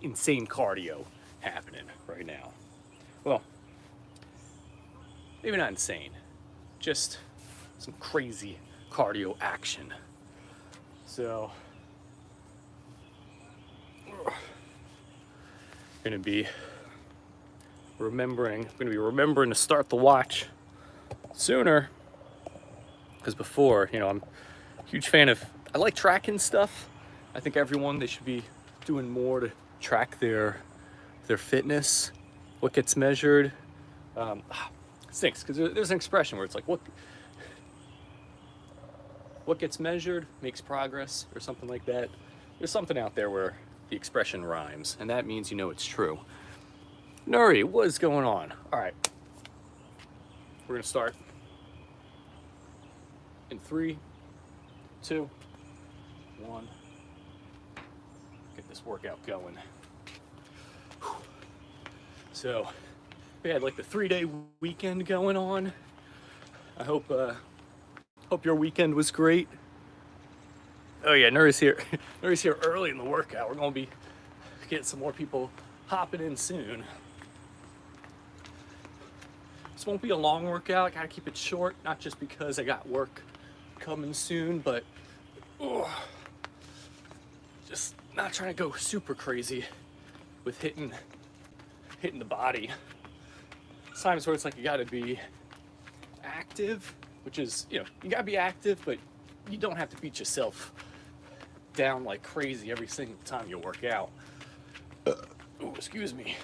insane cardio happening right now. Well, maybe not insane, just some crazy cardio action. So, gonna be remembering to start the watch sooner, because before, you know, I'm a huge fan of, I like tracking stuff. I think everyone, they should be doing more to track their fitness, what gets measured. Stinks, because there's an expression where it's like, what gets measured makes progress, or something like that. There's something out there where the expression rhymes, and that means you know it's true. Nuri, what is going on? All right, we're gonna start in 3, 2, 1. Get this workout going. So we had like the 3-day weekend going on. I hope your weekend was great. Oh yeah, Nuri's here. Nuri's here early in the workout. We're gonna be getting some more people hopping in soon. This won't be a long workout. I gotta keep it short, not just because I got work coming soon, but just not trying to go super crazy with hitting the body. Times where it's like you gotta be active, which is, you know, you gotta be active, but you don't have to beat yourself down like crazy every single time you work out. Oh, excuse me.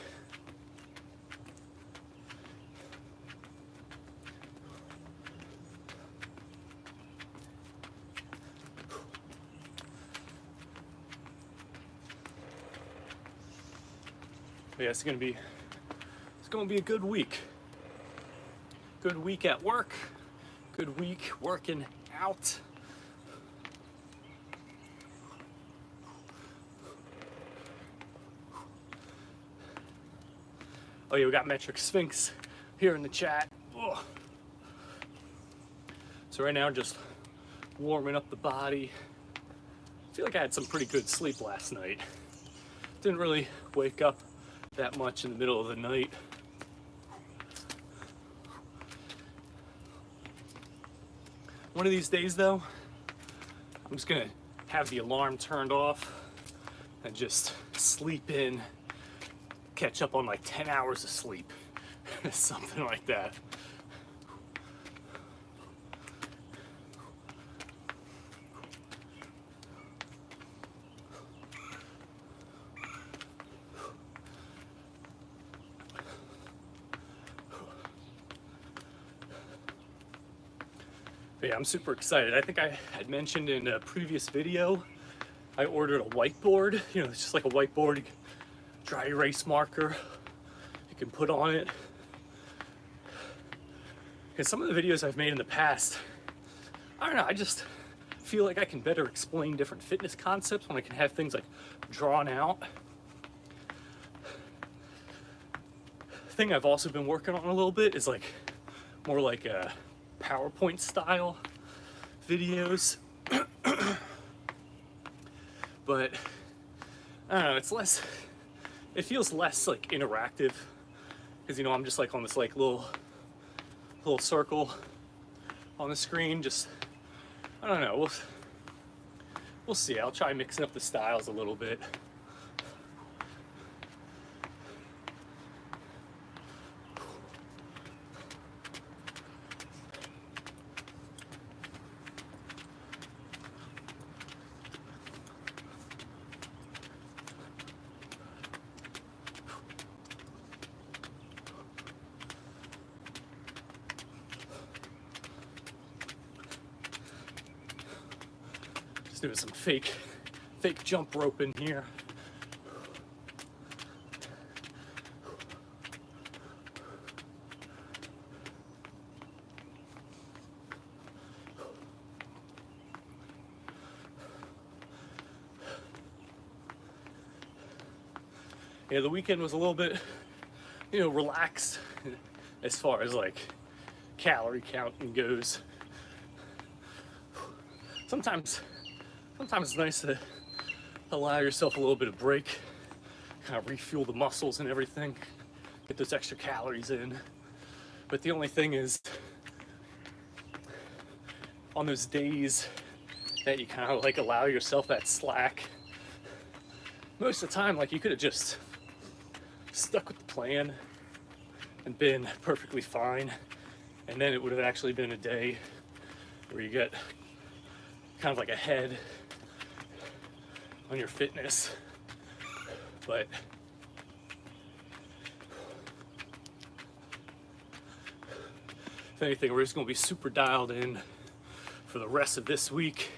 But yeah, it's gonna be a good week. Good week at work. Good week working out. Oh yeah, we got Metric Sphinx here in the chat. Ugh. So right now, just warming up the body. I feel like I had some pretty good sleep last night. Didn't really wake up that much in the middle of the night. One of these days though, I'm just gonna have the alarm turned off and just sleep in, catch up on like 10 hours of sleep, something like that. But yeah, I'm super excited. I think I had mentioned in a previous video, I ordered a whiteboard. You know, it's just like a whiteboard, dry erase marker you can put on it. Because some of the videos I've made in the past, I don't know, I just feel like I can better explain different fitness concepts when I can have things like drawn out. The thing I've also been working on a little bit is like more like a PowerPoint style videos. But I don't know, it feels less like interactive, because you know, I'm just like on this like little circle on the screen. Just, I don't know, we'll see. I'll try mixing up the styles a little bit. Doing some fake jump rope in here. Yeah, the weekend was a little bit, you know, relaxed as far as like calorie counting goes. Sometimes it's nice to allow yourself a little bit of break kind of refuel the muscles and everything, get those extra calories in. But the only thing is, on those days that you kind of like allow yourself that slack, most of the time, like, you could have just stuck with the plan and been perfectly fine, and then it would have actually been a day where you get kind of like ahead on your fitness. But if anything, we're just going to be super dialed in for the rest of this week.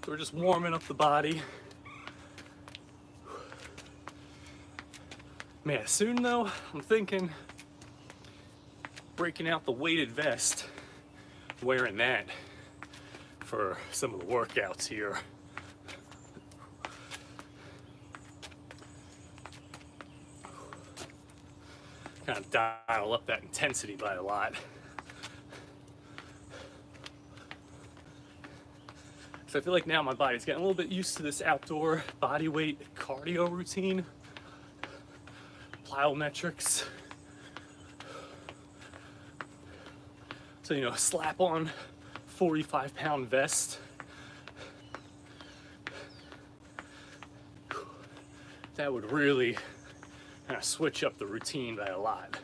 So we're just warming up the body. Man, soon though, I'm thinking breaking out the weighted vest, wearing that for some of the workouts here. Kind of dial up that intensity by a lot. So I feel like now my body's getting a little bit used to this outdoor body weight cardio routine, plyometrics. So, you know, slap on 45-pound vest. That would really kind of switch up the routine by a lot.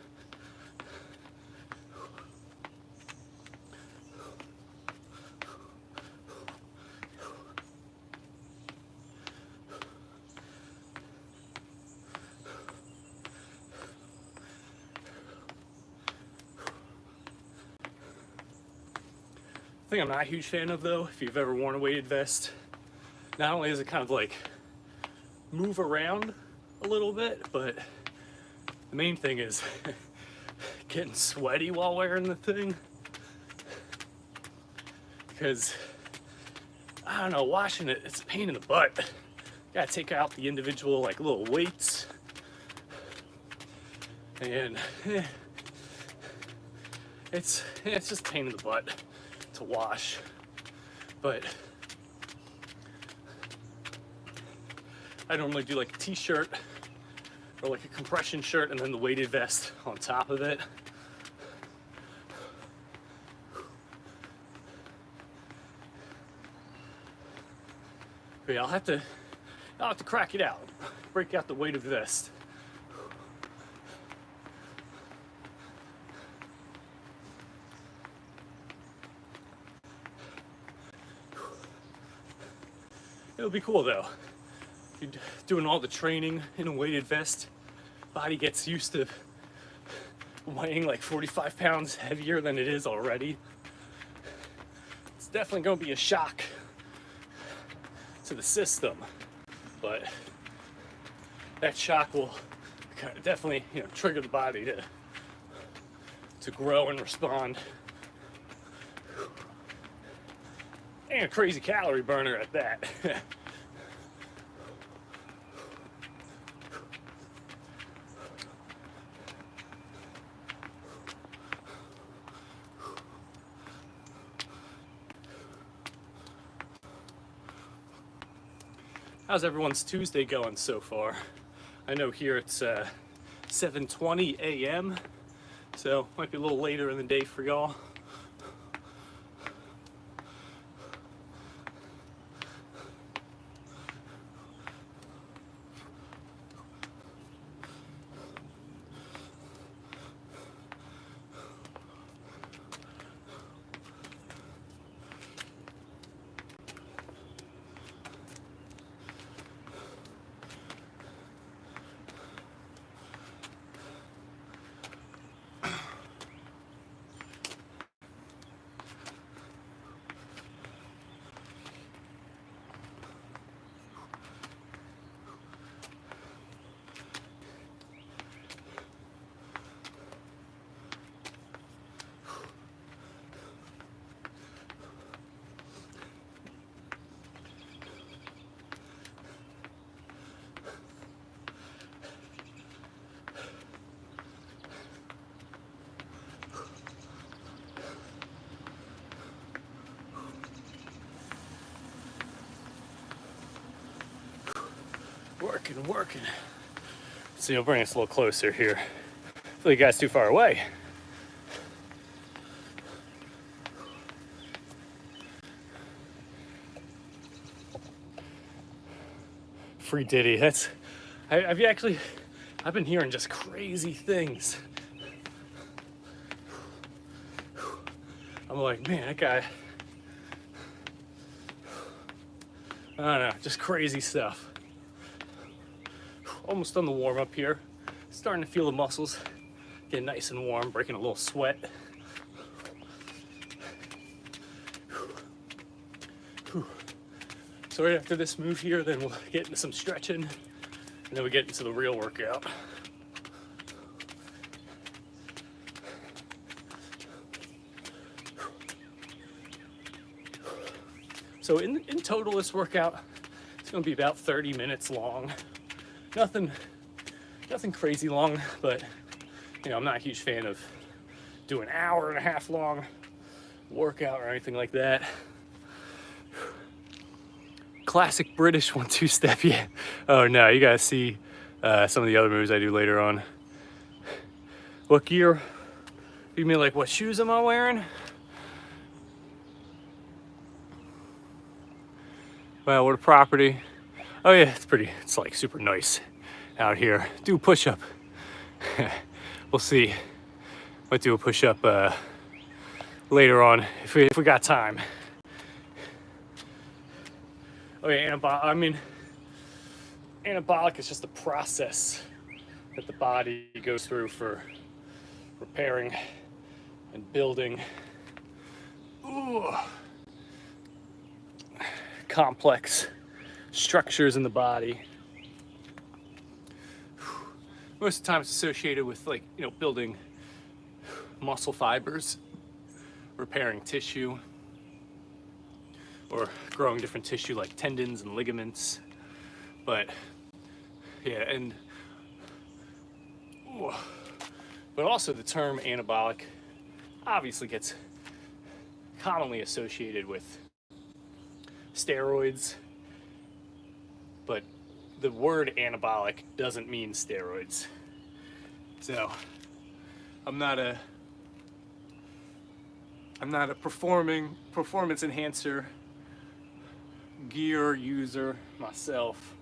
Thing I'm not a huge fan of though, if you've ever worn a weighted vest, not only does it kind of like move around a little bit, but the main thing is getting sweaty while wearing the thing. Because, I don't know, washing it, it's a pain in the butt. You gotta take out the individual like little weights. And it's just a pain in the butt to wash. But I normally do like a t-shirt or like a compression shirt and then the weighted vest on top of it. But yeah, I'll have to crack it out, break out the weighted vest. It'll be cool though. You're doing all the training in a weighted vest, body gets used to weighing like 45 pounds heavier than it is already. It's definitely going to be a shock to the system, but that shock will kind of definitely, you know, trigger the body to grow and respond. And a crazy calorie burner at that. How's everyone's Tuesday going so far? I know here it's 7:20 a.m., so might be a little later in the day for y'all. working. So you'll bring us a little closer here. I feel like you guys too far away. Free Diddy. I've been hearing just crazy things. I'm like, man, that guy, I don't know, just crazy stuff. Almost done the warm up here. Starting to feel the muscles getting nice and warm, breaking a little sweat. So right after this move here, then we'll get into some stretching, and then we get into the real workout. So in total, this workout, it's gonna be about 30 minutes long. Nothing crazy long, but you know, I'm not a huge fan of doing an hour and a half long workout or anything like that. Classic British 1-2 step, yeah. Oh no, you guys see some of the other moves I do later on. What gear? You mean like what shoes am I wearing? Well, what a property. Oh yeah, it's like super nice out here. Do a push-up. We'll see. Might do a push-up later on if we got time. Oh yeah, anabolic is just a process that the body goes through for repairing and building complex structures in the body. Most of the time it's associated with, like, you know, building muscle fibers, repairing tissue, or growing different tissue like tendons and ligaments. But yeah, but also the term anabolic obviously gets commonly associated with steroids, but the word anabolic doesn't mean steroids. So I'm not a performance enhancer gear user myself.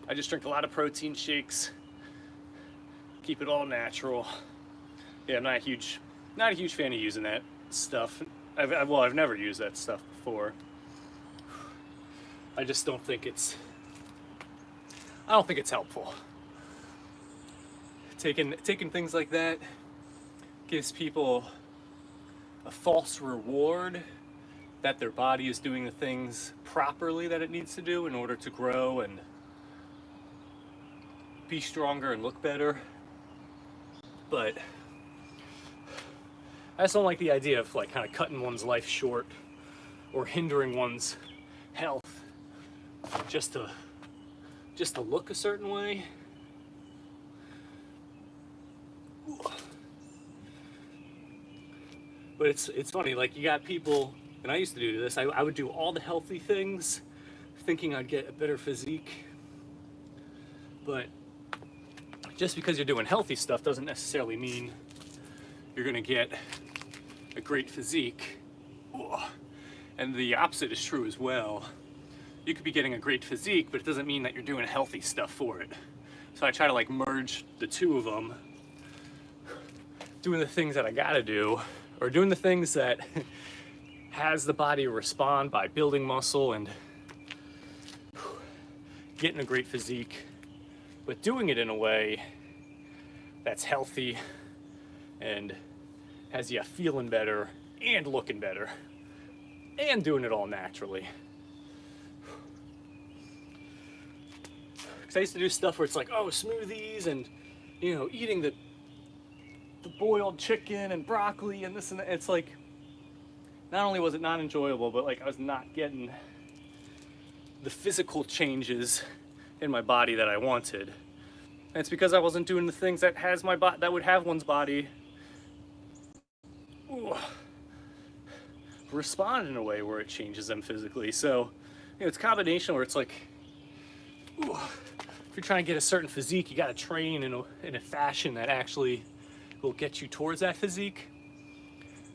I just drink a lot of protein shakes, keep it all natural. Yeah, I'm not a huge fan of using that stuff. I've never used that stuff before. I just don't think it's helpful. Taking things like that gives people a false reward that their body is doing the things properly that it needs to do in order to grow and be stronger and look better. But I just don't like the idea of, like, kind of cutting one's life short or hindering one's health just to look a certain way. But it's funny, like, you got people, and I used to do this, I would do all the healthy things thinking I'd get a better physique. But just because you're doing healthy stuff doesn't necessarily mean you're gonna get a great physique. And the opposite is true as well. You could be getting a great physique, but it doesn't mean that you're doing healthy stuff for it. So I try to, like, merge the two of them, doing the things that I gotta do, or doing the things that has the body respond by building muscle and getting a great physique, but doing it in a way that's healthy and has you feeling better and looking better and doing it all naturally. Because I used to do stuff where it's like, oh, smoothies and, you know, eating the boiled chicken and broccoli and this and that. It's like, not only was it not enjoyable, but, like, I was not getting the physical changes in my body that I wanted. And it's because I wasn't doing the things that that would have one's body respond in a way where it changes them physically. So it's a combination where it's like, ooh, if you're trying to get a certain physique, you got to train in a fashion that actually will get you towards that physique.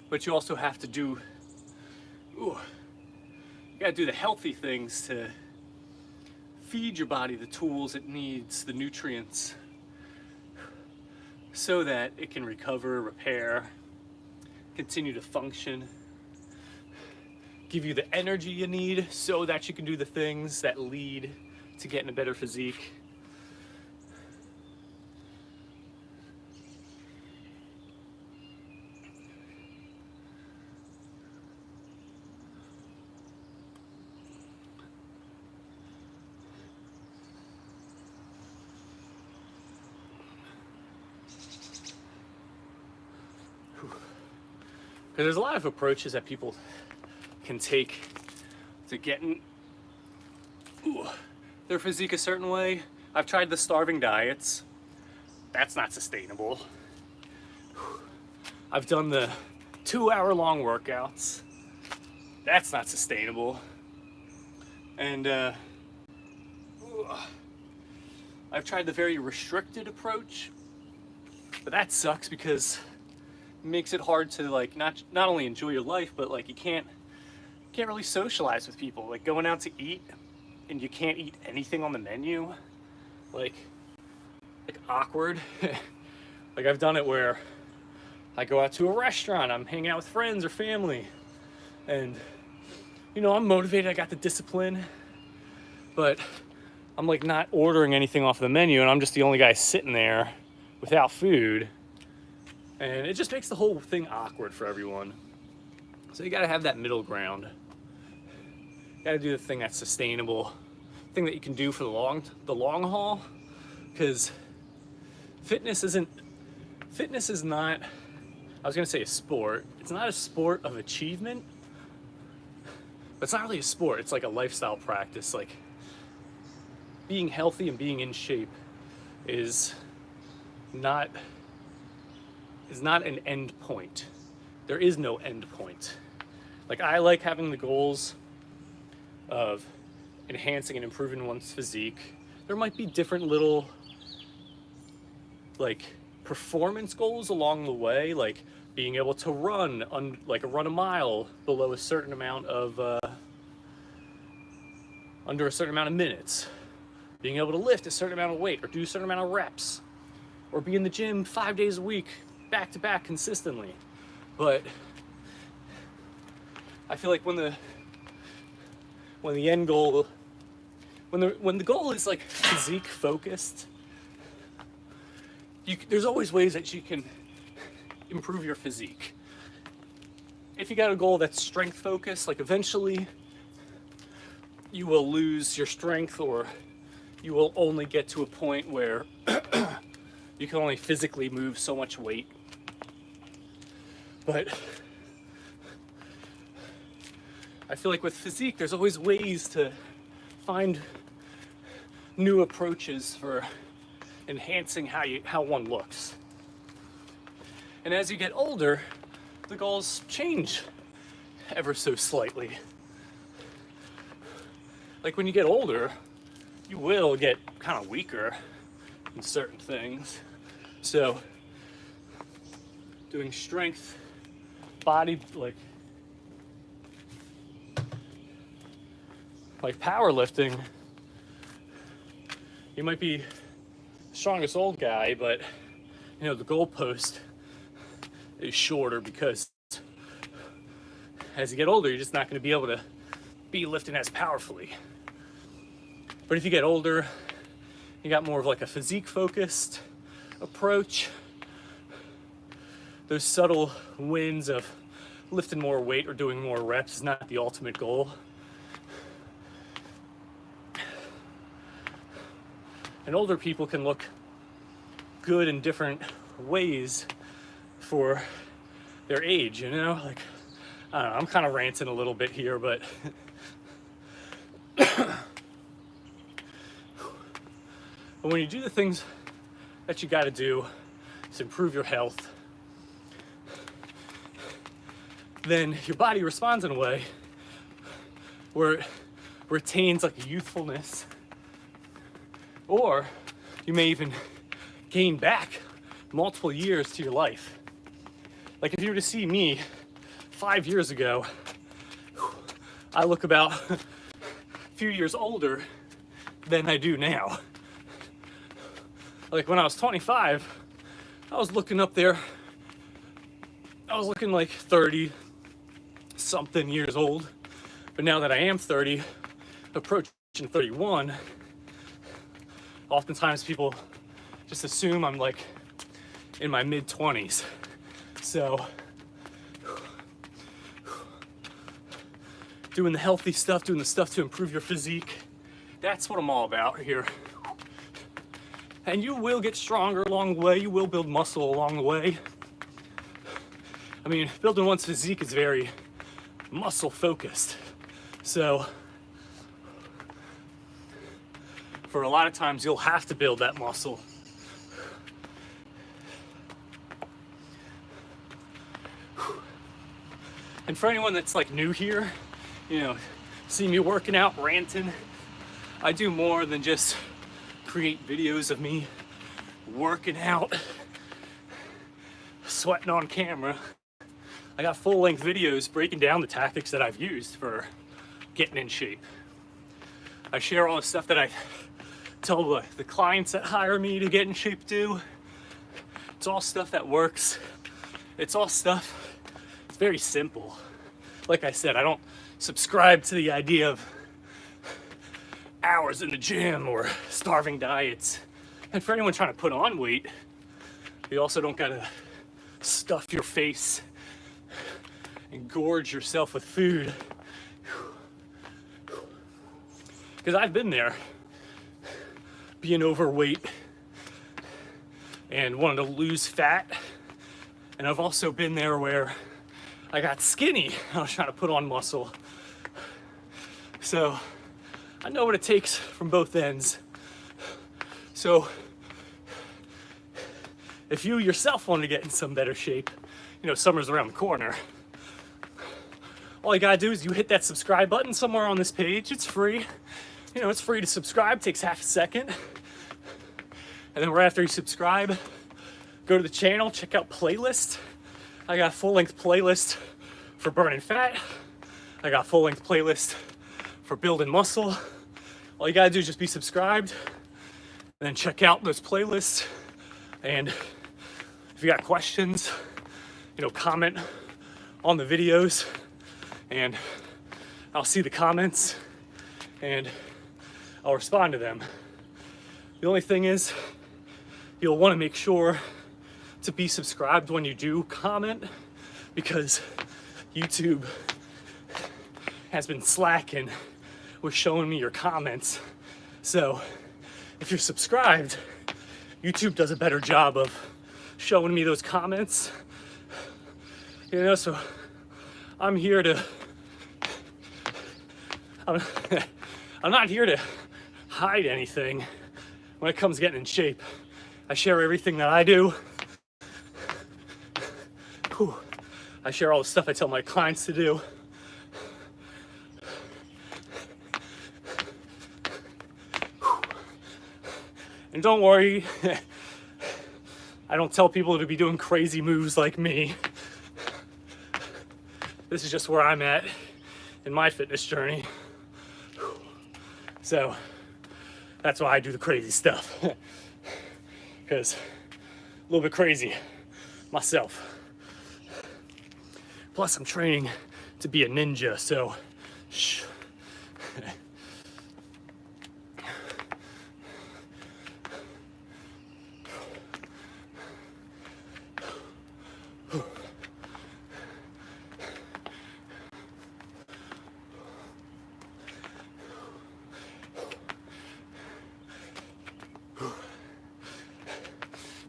But you also have to do, you got to do the healthy things to feed your body the tools it needs, the nutrients, so that it can recover, repair, continue to function, give you the energy you need so that you can do the things that lead to getting a better physique. There's a lot of approaches that people can take to getting their physique a certain way. I've tried the starving diets. That's not sustainable. I've done the 2-hour-long workouts. That's not sustainable. And I've tried the very restricted approach, but that sucks because makes it hard to like not only enjoy your life, but like you can't really socialize with people. Like going out to eat and you can't eat anything on the menu, like awkward. Like I've done it where I go out to a restaurant, I'm hanging out with friends or family, and I'm motivated, I got the discipline, but I'm like not ordering anything off the menu and I'm just the only guy sitting there without food. And it just makes the whole thing awkward for everyone. So you gotta have that middle ground. You gotta do the thing that's sustainable, thing that you can do for the long haul. Because fitness is not, I was gonna say a sport. It's not a sport of achievement, but it's not really a sport. It's like a lifestyle practice. Like being healthy and being in shape is not an end point. There is no end point. Like I like having the goals of enhancing and improving one's physique. There might be different little like performance goals along the way, like being able to run a mile below a certain amount of under a certain amount of minutes, being able to lift a certain amount of weight or do a certain amount of reps, or be in the gym 5 days a week back to back consistently. But I feel like when the end goal, when the goal is like physique focused, there's always ways that you can improve your physique. If you got a goal that's strength focused, like eventually you will lose your strength, or you will only get to a point where you can only physically move so much weight. But I feel like with physique, there's always ways to find new approaches for enhancing how one looks. And as you get older, the goals change ever so slightly. Like when you get older, you will get kind of weaker in certain things. So doing strength, body, like powerlifting, you might be the strongest old guy, but the goalpost is shorter because as you get older, you're just not going to be able to be lifting as powerfully. But if you get older, you got more of like a physique focused approach. Those subtle wins of lifting more weight or doing more reps is not the ultimate goal. And older people can look good in different ways for their age, like, I don't know, I'm kind of ranting a little bit here, but but when you do the things that you got to do to improve your health, then your body responds in a way where retains like a youthfulness, or you may even gain back multiple years to your life. Like if you were to see me 5 years ago, I look about a few years older than I do now. Like when I was 25, I was looking up there, I was looking like 30 something years old. But now that I am 30, approaching 31, oftentimes people just assume I'm like in my mid 20s. So doing the healthy stuff, doing the stuff to improve your physique, that's what I'm all about here. And you will get stronger along the way, you will build muscle along the way. I mean, building one's physique is very muscle focused. So for a lot of times you'll have to build that muscle. And for anyone that's like new here, you know, see me working out, ranting, I do more than just create videos of me working out, sweating on camera. I got full-length videos breaking down the tactics that I've used for getting in shape. I share all the stuff that I tell the clients that hire me to get in shape do. It's all stuff that works. It's all stuff, it's very simple. Like I said, I don't subscribe to the idea of hours in the gym or starving diets. And for anyone trying to put on weight, you also don't gotta stuff your face and gorge yourself with food. Because I've been there, being overweight and wanting to lose fat. And I've also been there where I got skinny. I was trying to put on muscle. So I know what it takes from both ends. So if you yourself want to get in some better shape, you know, summer's around the corner. All you gotta do is you hit that subscribe button somewhere on this page. It's free. You know, it's free to subscribe, takes half a second. And then right after you subscribe, go to the channel, check out playlists. I got full-length playlist for burning fat. I got full-length playlist for building muscle. All you gotta do is just be subscribed, and then check out those playlists. And if you got questions, you know, comment on the videos, and I'll see the comments, and I'll respond to them. The only thing is, you'll want to make sure to be subscribed when you do comment, because YouTube has been slacking with showing me your comments. So if you're subscribed, YouTube does a better job of showing me those comments. You know, so I'm here to, I'm not here to hide anything when it comes to getting in shape. I share everything that I do. Whew. I share all the stuff I tell my clients to do. And don't worry, I don't tell people to be doing crazy moves like me. This is just where I'm at in my fitness journey. So that's why I do the crazy stuff. Because a little bit crazy myself. Plus I'm training to be a ninja, so shh.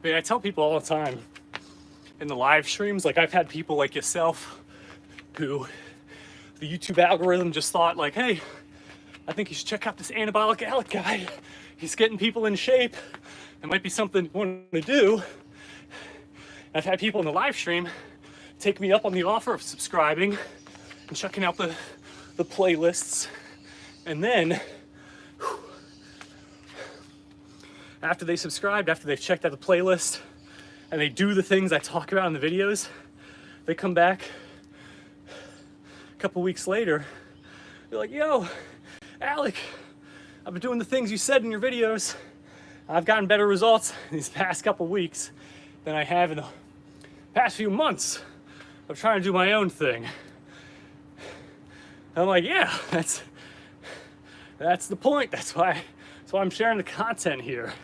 But I tell people all the time in the live streams, like I've had people like yourself who the YouTube algorithm just thought like, hey, I think you should check out this Anabolic Alec guy. He's getting people in shape. It might be something you want to do. I've had people in the live stream take me up on the offer of subscribing and checking out the playlists And then after they subscribed, after they've checked out the playlist, and they do the things I talk about in the videos, they come back a couple weeks later. They're like, yo, Alec, I've been doing the things you said in your videos. I've gotten better results these past couple weeks than I have in the past few months of trying to do my own thing. And I'm like, yeah, that's the point. That's why I'm sharing the content here.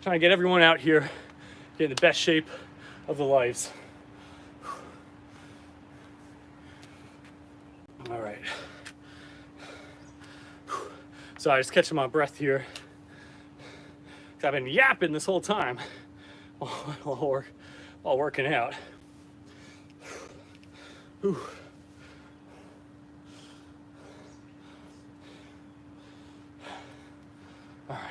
Trying to get everyone out here getting the best shape of their lives. All right. So I just catching my breath here. I've been yapping this whole time while working out. Whew. All right.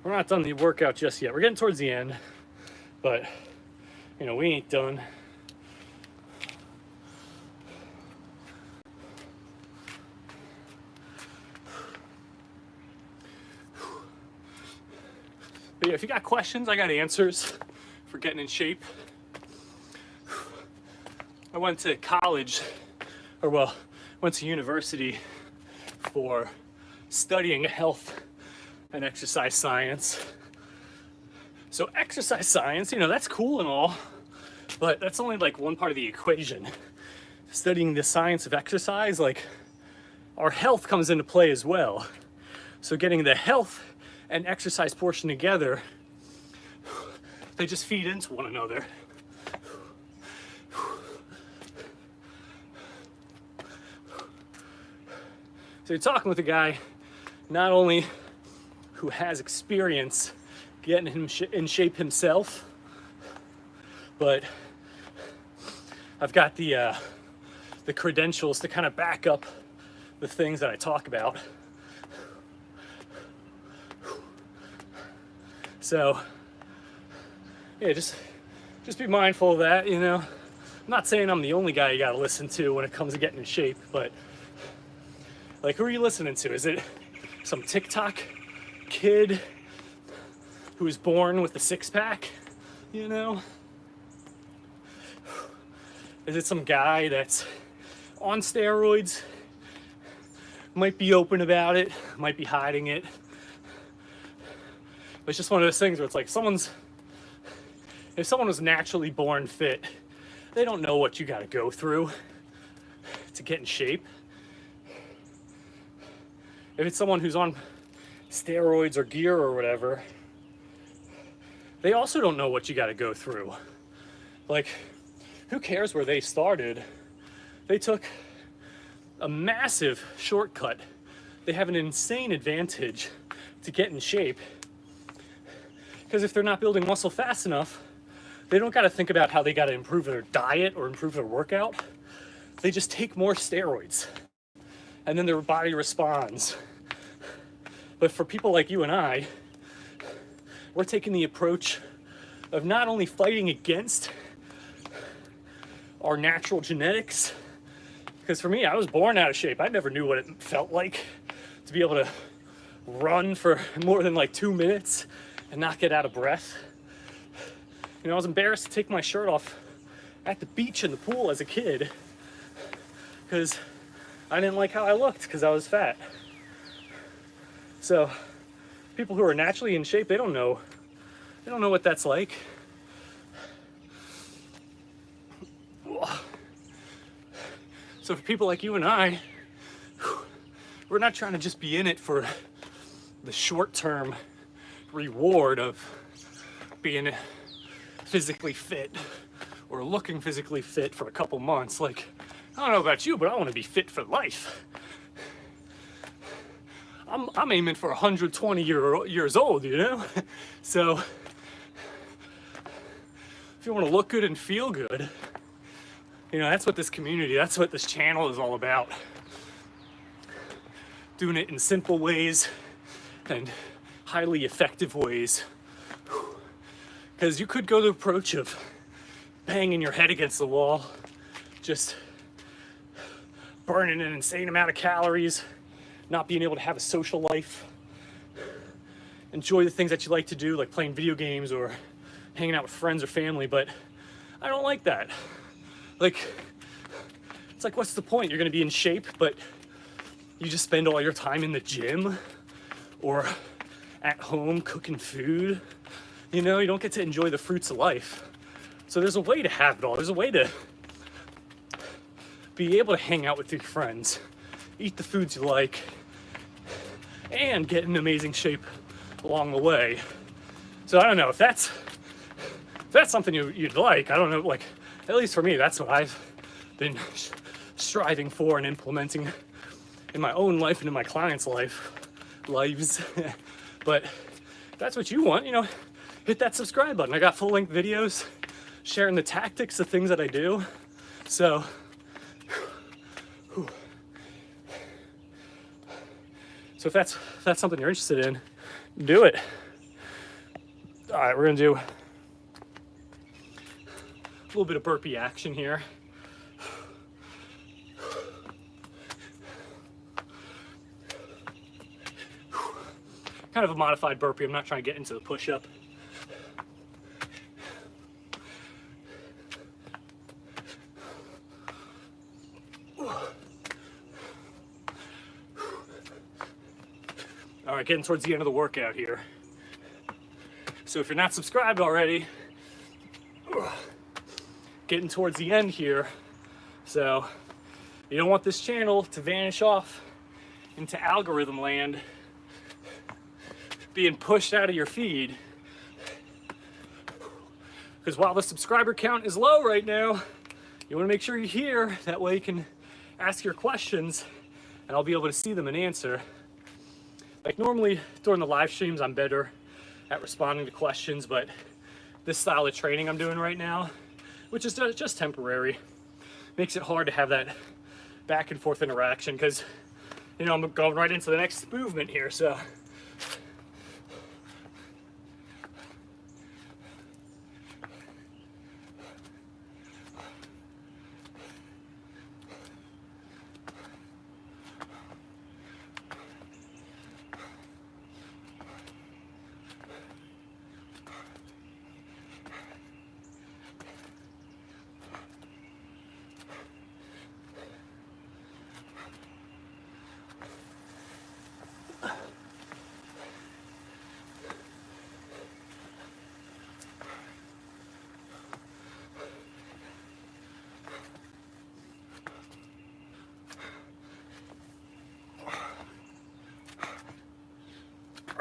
We're not done the workout just yet. We're getting towards the end, but you know, we ain't done. But yeah, if you got questions, I got answers for getting in shape. I went to college, went to university for studying health and exercise science. So exercise science, you know, that's cool and all, but that's only like one part of the equation. Studying the science of exercise, like our health comes into play as well. So getting the health and exercise portion together, they just feed into one another. So you're talking with a guy not only who has experience getting him in shape himself, but I've got the credentials to kind of back up the things that I talk about. So yeah, just be mindful of that, you know. I'm not saying I'm the only guy you gotta listen to when it comes to getting in shape, but like, who are you listening to? Is it some TikTok kid who was born with a six-pack, you know? Is it some guy that's on steroids, might be open about it, might be hiding it? But it's just one of those things where it's like if someone was naturally born fit, they don't know what you gotta go through to get in shape. If it's someone who's on steroids or gear or whatever, they also don't know what you got to go through. Like, who cares where they started? They took a massive shortcut. They have an insane advantage to get in shape. Because if they're not building muscle fast enough, they don't got to think about how they got to improve their diet or improve their workout. They just take more steroids, and then their body responds. But for people like you and I, we're taking the approach of not only fighting against our natural genetics, because for me, I was born out of shape. I never knew what it felt like to be able to run for more than like 2 minutes and not get out of breath. You know, I was embarrassed to take my shirt off at the beach in the pool as a kid because I didn't like how I looked because I was fat. So people who are naturally in shape, they don't know what that's like. So for people like you and I, we're not trying to just be in it for the short-term reward of being physically fit or looking physically fit for a couple months. Like, I don't know about you, but I want to be fit for life. I'm aiming for 120 years old, you know? So if you want to look good and feel good, you know, that's what this community, that's what this channel is all about. Doing it in simple ways and highly effective ways. Because you could go the approach of banging your head against the wall, just burning an insane amount of calories, not being able to have a social life, enjoy the things that you like to do, like playing video games or hanging out with friends or family, but I don't like that. Like, it's like, what's the point? You're gonna be in shape, but you just spend all your time in the gym or at home cooking food. You know, you don't get to enjoy the fruits of life. So there's a way to have it all. There's a way to be able to hang out with your friends, eat the foods you like, and get in amazing shape along the way. So I don't know if that's something you'd like. I don't know, like, at least for me, that's what I've been striving for and implementing in my own life and in my clients' lives. But if that's what you want, you know, hit that subscribe button. I got full-length videos sharing the tactics, the things that I do. So if that's something you're interested in, do it. All right, we're gonna do a little bit of burpee action here. Kind of a modified burpee. I'm not trying to get into the push-up. All right, getting towards the end of the workout here. So if you're not subscribed already, getting towards the end here. So you don't want this channel to vanish off into algorithm land, being pushed out of your feed. Because while the subscriber count is low right now, you want to make sure you're here. That way you can ask your questions and I'll be able to see them and answer. Like normally during the live streams, I'm better at responding to questions, but this style of training I'm doing right now, which is just temporary, makes it hard to have that back and forth interaction because, you know, I'm going right into the next movement here, so.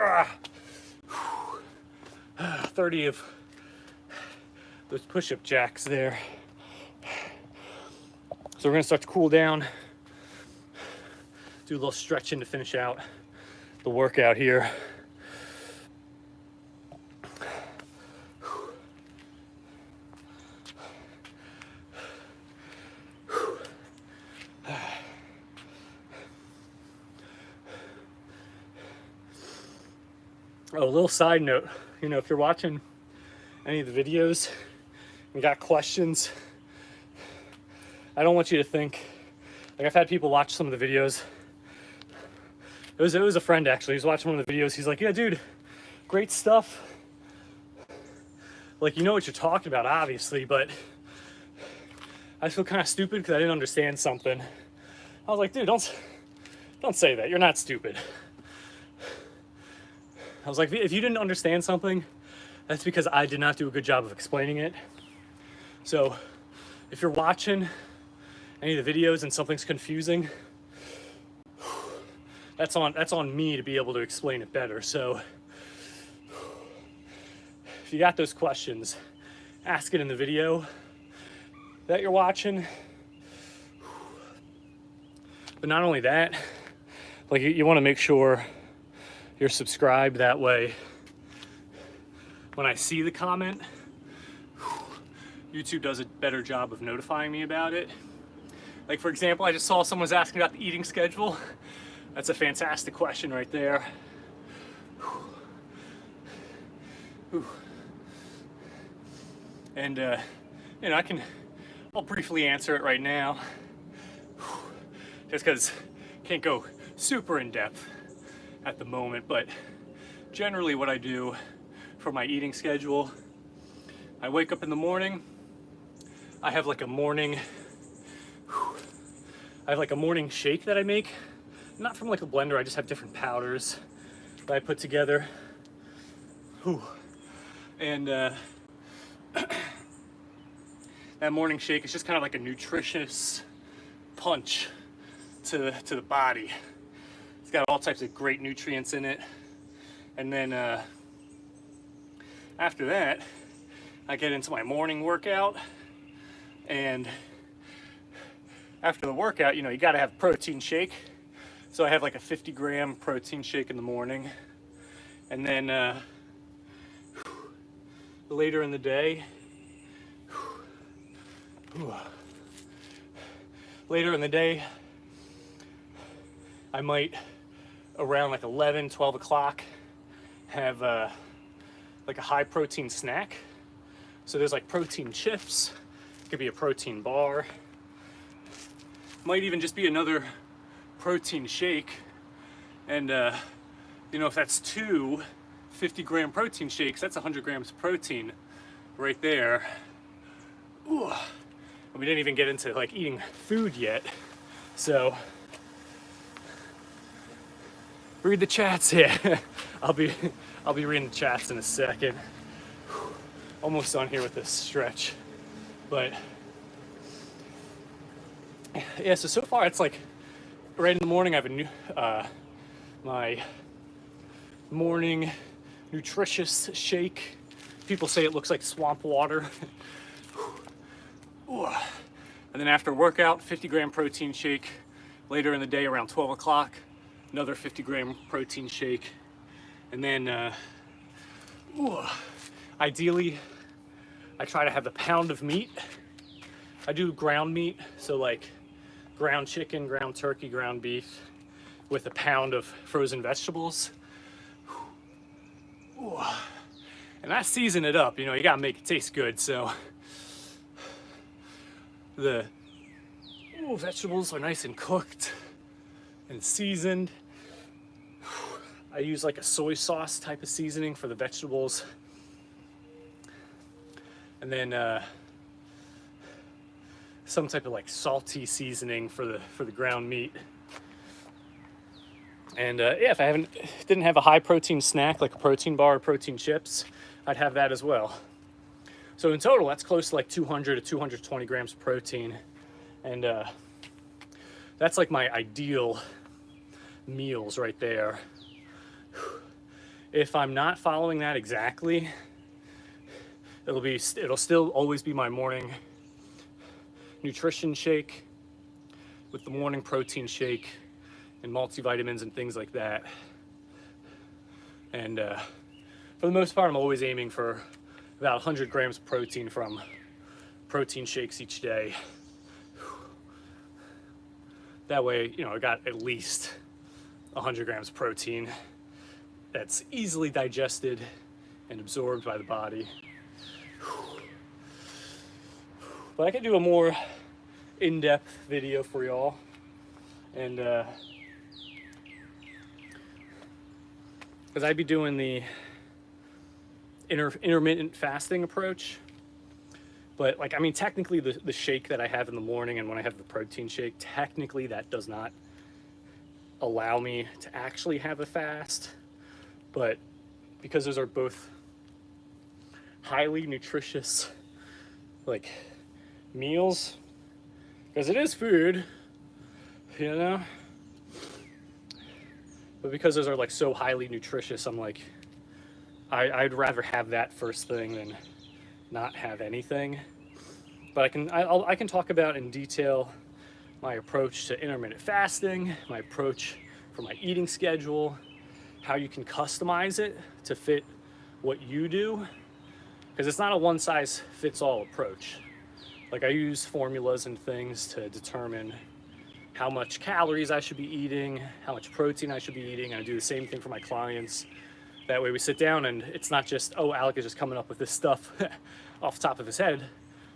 Ah, 30 of those push-up jacks there. So we're gonna start to cool down, do a little stretching to finish out the workout here. Oh, a little side note, you know, if you're watching any of the videos and got questions, I don't want you to think, like I've had people watch some of the videos. It was a friend actually, he's watching one of the videos, he's like, yeah dude, great stuff. Like, you know what you're talking about, obviously, but I feel kind of stupid because I didn't understand something. I was like, dude, don't say that, you're not stupid. I was like, if you didn't understand something, that's because I did not do a good job of explaining it. So if you're watching any of the videos and something's confusing, that's on me to be able to explain it better. So if you got those questions, ask it in the video that you're watching. But not only that, like you want to make sure you're subscribed, that way when I see the comment, YouTube does a better job of notifying me about it. Like for example, I just saw someone was asking about the eating schedule. That's a fantastic question right there. And you know, I'll briefly answer it right now, just because can't go super in depth at the moment, but generally what I do for my eating schedule, I wake up in the morning, I have like a morning shake that I make, not from like a blender, I just have different powders that I put together. And that morning shake is just kind of like a nutritious punch to the body. It's got all types of great nutrients in it. And then after that, I get into my morning workout. And after the workout, you know, you gotta have protein shake. So I have like a 50-gram protein shake in the morning. And then later in the day, I might, around like 11, 12 o'clock, have like a high protein snack. So there's like protein chips, it could be a protein bar, might even just be another protein shake. And you know, if that's two 50-gram protein shakes, that's 100 grams of protein right there. Ooh. And we didn't even get into like eating food yet. So read the chats here. I'll be reading the chats in a second. Almost done here with this stretch. But yeah, so far it's like right in the morning I have a new my morning nutritious shake. People say it looks like swamp water. And then after workout, 50-gram protein shake. Later in the day around 12 o'clock, another 50-gram protein shake. And then ideally I try to have a pound of meat. I do ground meat, so like ground chicken, ground turkey, ground beef with a pound of frozen vegetables. And I season it up, you know, you gotta make it taste good. So the vegetables are nice and cooked and seasoned. I use like a soy sauce type of seasoning for the vegetables. And then some type of like salty seasoning for the ground meat. And yeah, if I didn't have a high protein snack like a protein bar or protein chips, I'd have that as well. So in total, that's close to like 200 to 220 grams of protein. And that's like my ideal meals right there. If I'm not following that exactly, it'll still always be my morning nutrition shake with the morning protein shake and multivitamins and things like that. And for the most part, I'm always aiming for about 100 grams of protein from protein shakes each day. That way, you know, I got at least 100 grams of protein that's easily digested and absorbed by the body. But I could do a more in-depth video for y'all. And because I'd be doing the intermittent fasting approach. But like, I mean, technically the shake that I have in the morning and when I have the protein shake, technically that does not allow me to actually have a fast. But because those are both highly nutritious like meals, because it is food, you know, but because those are like so highly nutritious, I'm like, I'd rather have that first thing than not have anything. But I can talk about in detail my approach to intermittent fasting, my approach for my eating schedule, how you can customize it to fit what you do, because it's not a one-size-fits-all approach. Like, I use formulas and things to determine how much calories I should be eating, how much protein I should be eating. I do the same thing for my clients. That way we sit down and it's not just, oh, Alec is just coming up with this stuff off the top of his head.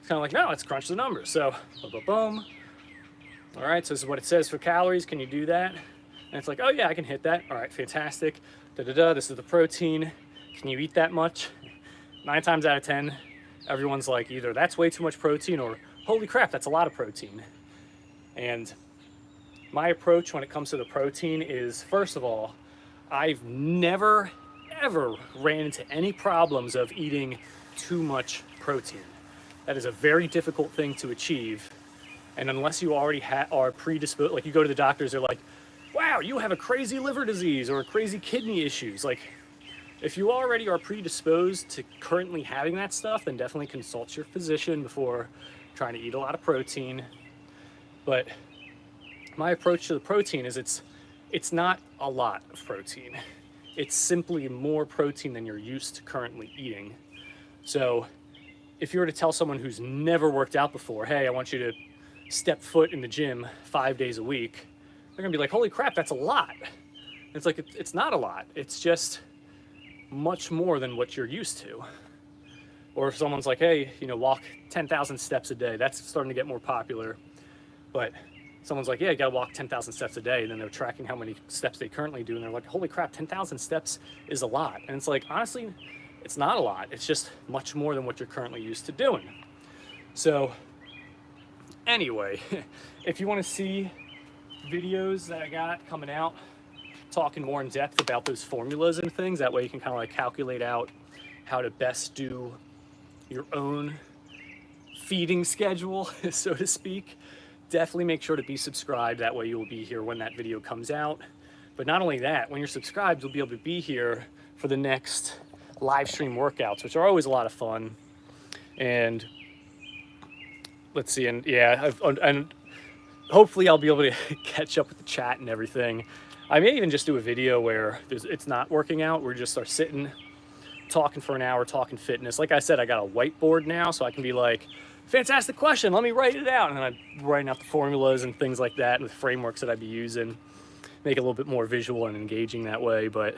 It's kind of like, no, let's crunch the numbers. So, boom, boom, boom. All right, so this is what it says for calories. Can you do that? And it's like, oh yeah, I can hit that. All right, fantastic. Da-da-da, this is the protein. Can you eat that much? 9 times out of 10, everyone's like, either that's way too much protein or holy crap, that's a lot of protein. And my approach when it comes to the protein is, first of all, I've never, ever ran into any problems of eating too much protein. That is a very difficult thing to achieve. And unless you already are predisposed, like you go to the doctors, they're like, wow, you have a crazy liver disease or crazy kidney issues. Like, if you already are predisposed to currently having that stuff, then definitely consult your physician before trying to eat a lot of protein. But my approach to the protein is it's not a lot of protein. It's simply more protein than you're used to currently eating. So if you were to tell someone who's never worked out before, hey, I want you to step foot in the gym 5 days a week, they're gonna be like, holy crap, that's a lot. And it's like, it's not a lot. It's just much more than what you're used to. Or if someone's like, hey, you know, walk 10,000 steps a day, that's starting to get more popular. But someone's like, yeah, you gotta walk 10,000 steps a day, and then they're tracking how many steps they currently do, and they're like, holy crap, 10,000 steps is a lot. And it's like, honestly, it's not a lot. It's just much more than what you're currently used to doing. So anyway, if you wanna see videos that I got coming out, talking more in depth about those formulas and things, that way you can kind of like calculate out how to best do your own feeding schedule, so to speak, definitely make sure to be subscribed. That way you will be here when that video comes out. But not only that, when you're subscribed, you'll be able to be here for the next live stream workouts, which are always a lot of fun. And let's see, and yeah, and hopefully I'll be able to catch up with the chat and everything. I may even just do a video where it's not working out. We're just start sitting, talking for an hour, talking fitness. Like I said, I got a whiteboard now, so I can be like, fantastic question, let me write it out. And I'm writing out the formulas and things like that and the frameworks that I'd be using. Make it a little bit more visual and engaging that way. But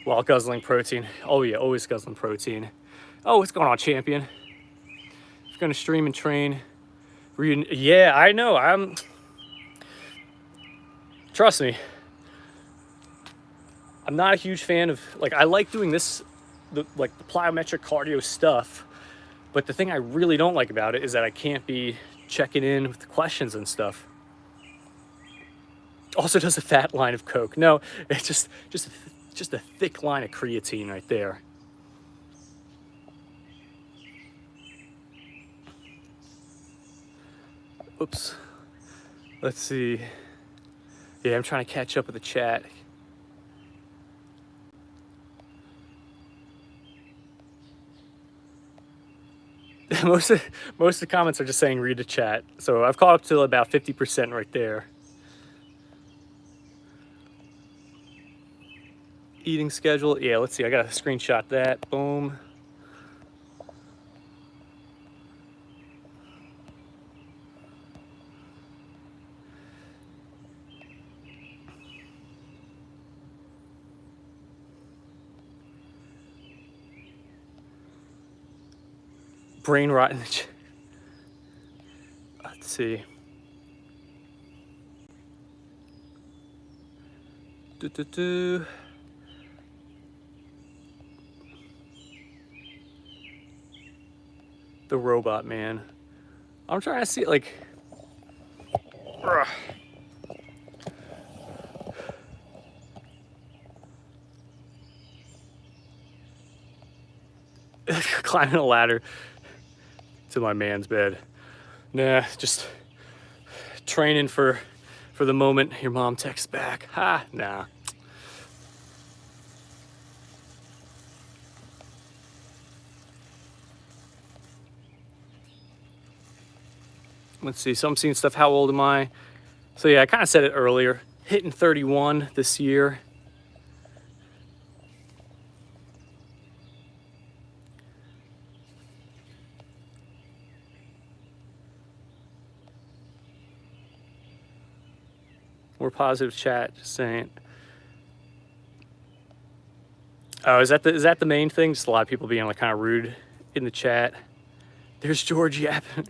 while guzzling protein, oh yeah, always guzzling protein. Oh, what's going on, champion? If you're gonna stream and train, yeah, I know, trust me, I'm not a huge fan of, like, I like doing this, the plyometric cardio stuff, but the thing I really don't like about it is that I can't be checking in with the questions and stuff. Also does a fat line of Coke. No, it's just a thick line of creatine right there. Oops. Let's see. Yeah, I'm trying to catch up with the chat. Most of the comments are just saying read the chat. So I've caught up to about 50% right there. Eating schedule. Yeah, let's see. I got to screenshot that. Boom. Brain rot in the chat. Let's see. The robot man. I'm trying to see, like, climbing a ladder to my man's bed. Nah, just training for the moment your mom texts back. Ha, nah. Let's see, so I'm seeing stuff, how old am I? So yeah, I kind of said it earlier, hitting 31 this year. More positive chat, just saying. Oh, is that the main thing? Just a lot of people being like kind of rude in the chat. There's George yapping.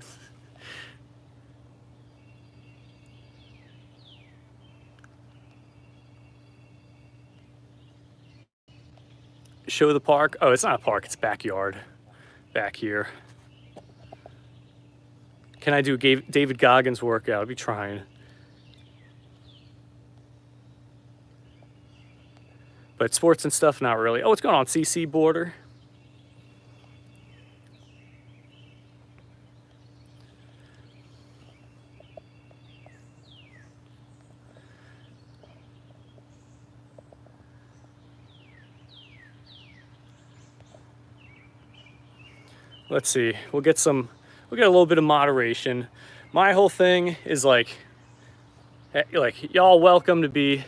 Show the park. Oh, it's not a park, it's backyard. Back here. Can I do David Goggins workout? I'll be trying. But sports and stuff, not really. Oh, what's going on, CC Border? Let's see. We'll get a little bit of moderation. My whole thing is like y'all welcome to be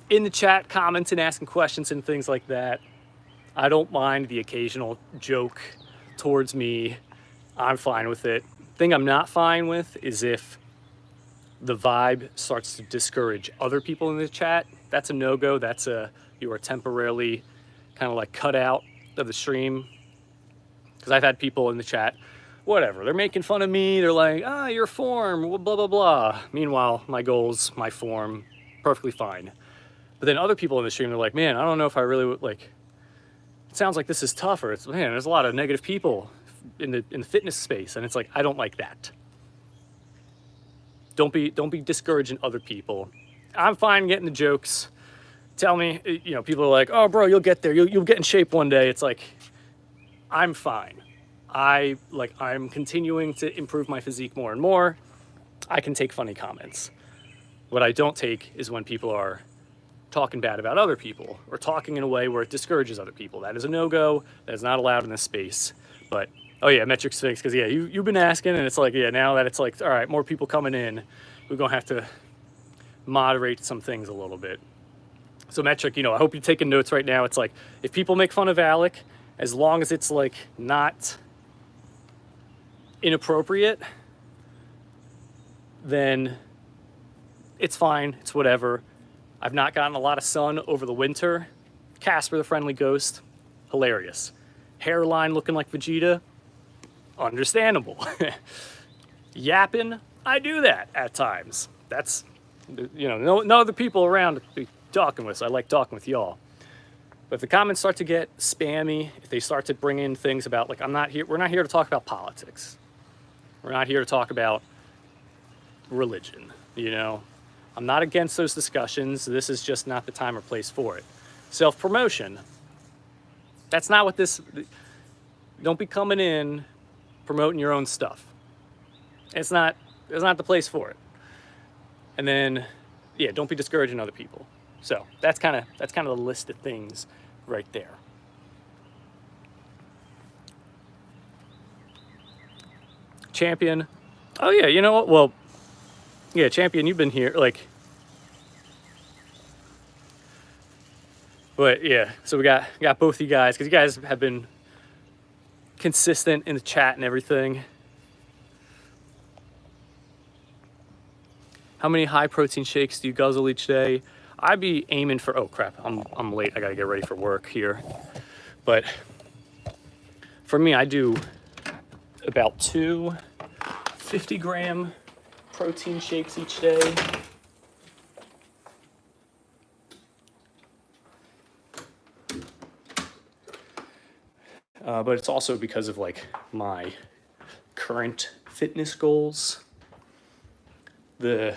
in the chat, commenting, asking questions and things like that. I don't mind the occasional joke towards me. I'm fine with it. Thing I'm not fine with is if the vibe starts to discourage other people in the chat. That's a no-go. You are temporarily kind of like cut out of the stream. Because I've had people in the chat, whatever, they're making fun of me. They're like, your form, blah, blah, blah. Meanwhile, my goals, my form, perfectly fine. But then other people in the stream, they're like, man, I don't know if I really would, like, it sounds like this is tougher. Man, there's a lot of negative people in the fitness space. And it's like, I don't like that. Don't be discouraging other people. I'm fine getting the jokes. Tell me, people are like, oh, bro, you'll get there. You'll get in shape one day. It's like, I'm fine. I'm continuing to improve my physique more and more. I can take funny comments. What I don't take is when people are talking bad about other people or talking in a way where it discourages other people. That is a no-go. That is not allowed in this space. But, oh yeah, Metric Sphinx, because yeah, you've been asking, and it's like, yeah, now that it's like, all right, more people coming in, we're going to have to moderate some things a little bit. So Metric, I hope you're taking notes right now. It's like, if people make fun of Alec, as long as it's like not inappropriate, then it's fine. It's whatever. I've not gotten a lot of sun over the winter. Casper the Friendly Ghost, hilarious. Hairline looking like Vegeta, understandable. Yapping, I do that at times. That's, no other people around to be talking with, so I like talking with y'all. But if the comments start to get spammy, if they start to bring in things about, like, we're not here to talk about politics. We're not here to talk about religion, I'm not against those discussions. This is just not the time or place for it. Self-promotion. That's not what don't be coming in promoting your own stuff. It's not the place for it. And then, yeah, don't be discouraging other people. So that's kind of the list of things right there. Champion. Oh yeah, you know what? Well, yeah, Champion, you've been here, but yeah, so we got both of you guys, because you guys have been consistent in the chat and everything. How many high protein shakes do you guzzle each day? I'd be aiming for, oh crap, I'm late. I gotta get ready for work here. But for me, I do about 2 50-gram protein shakes each day. But it's also because of like my current fitness goals. The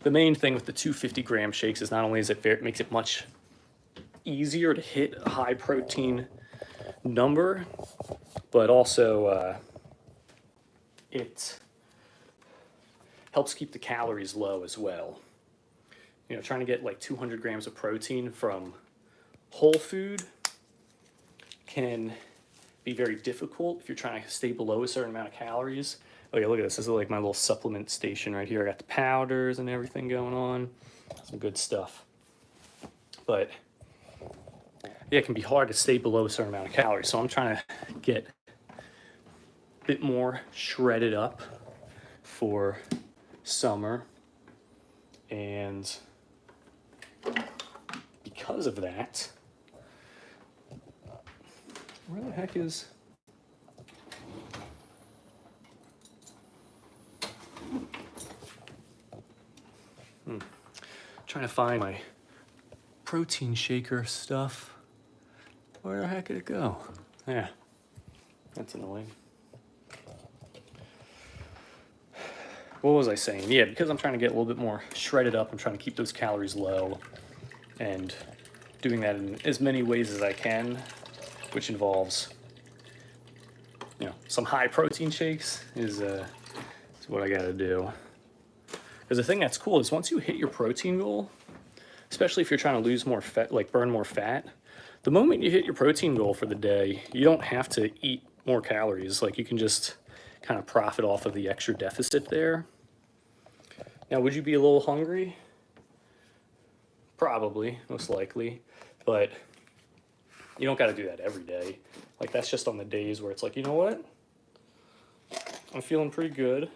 main thing with the 2 50-gram shakes is not only is it makes it much easier to hit a high protein number, but also it helps keep the calories low as well. Trying to get like 200 grams of protein from whole food can be very difficult if you're trying to stay below a certain amount of calories. Oh yeah, look at this. This is like my little supplement station right here. I got the powders and everything going on. Some good stuff. But yeah, it can be hard to stay below a certain amount of calories. So I'm trying to get a bit more shredded up for summer. And because of that, where the heck is... Trying to find my protein shaker stuff. Where the heck did it go? Yeah, that's annoying. What was I saying? Yeah, because I'm trying to get a little bit more shredded up, I'm trying to keep those calories low and doing that in as many ways as I can, which involves, you know, some high protein shakes is what I gotta do. Because the thing that's cool is once you hit your protein goal, especially if you're trying to lose more fat, like burn more fat, the moment you hit your protein goal for the day, you don't have to eat more calories. Like you can just kind of profit off of the extra deficit there. Now, would you be a little hungry? Probably, most likely, but you don't got to do that every day. Like that's just on the days where it's like, you know what? I'm feeling pretty good.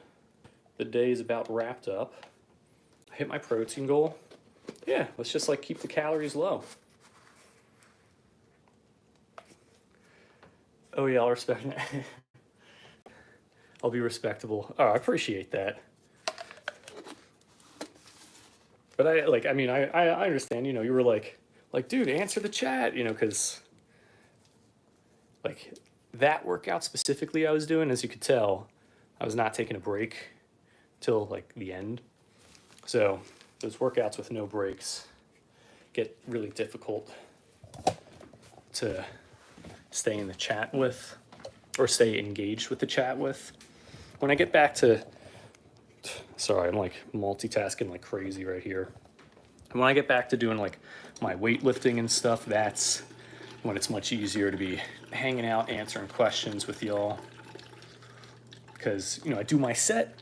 The day is about wrapped up. I hit my protein goal. Yeah, let's just like keep the calories low. Oh yeah, I'll respect it. I'll be respectable. Oh, I appreciate that. But I understand, you know, you were like, dude, answer the chat, you know, because like that workout specifically I was doing, as you could tell, I was not taking a break till like the end. So those workouts with no breaks get really difficult to stay in the chat with or stay engaged with the chat with. When I get back to, sorry, I'm like multitasking like crazy right here. And when I get back to doing like my weightlifting and stuff, that's when it's much easier to be hanging out, answering questions with y'all. Because, you know, I do my set,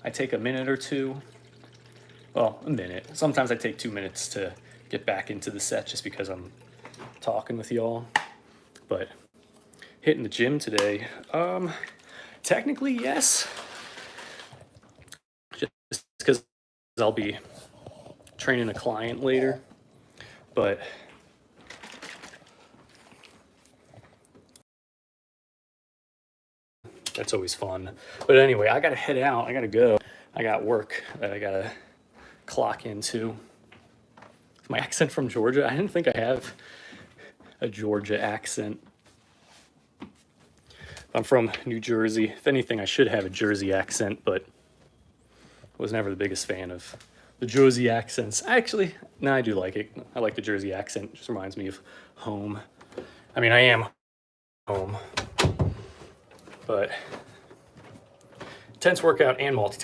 I take a minute or two, well, a minute. Sometimes I take 2 minutes to get back into the set just because I'm talking with y'all. But hitting the gym today, technically yes. Just because I'll be training a client later, but that's always fun. But anyway, I gotta head out. I gotta go. I got work that I gotta clock into. My accent from Georgia, I didn't think I have a Georgia accent. I'm from New Jersey. If anything, I should have a Jersey accent, but I was never the biggest fan of the Jersey accents. Actually, no, I do like it. I like the Jersey accent. It just reminds me of home. I mean, I am home, but intense workout and multitasking.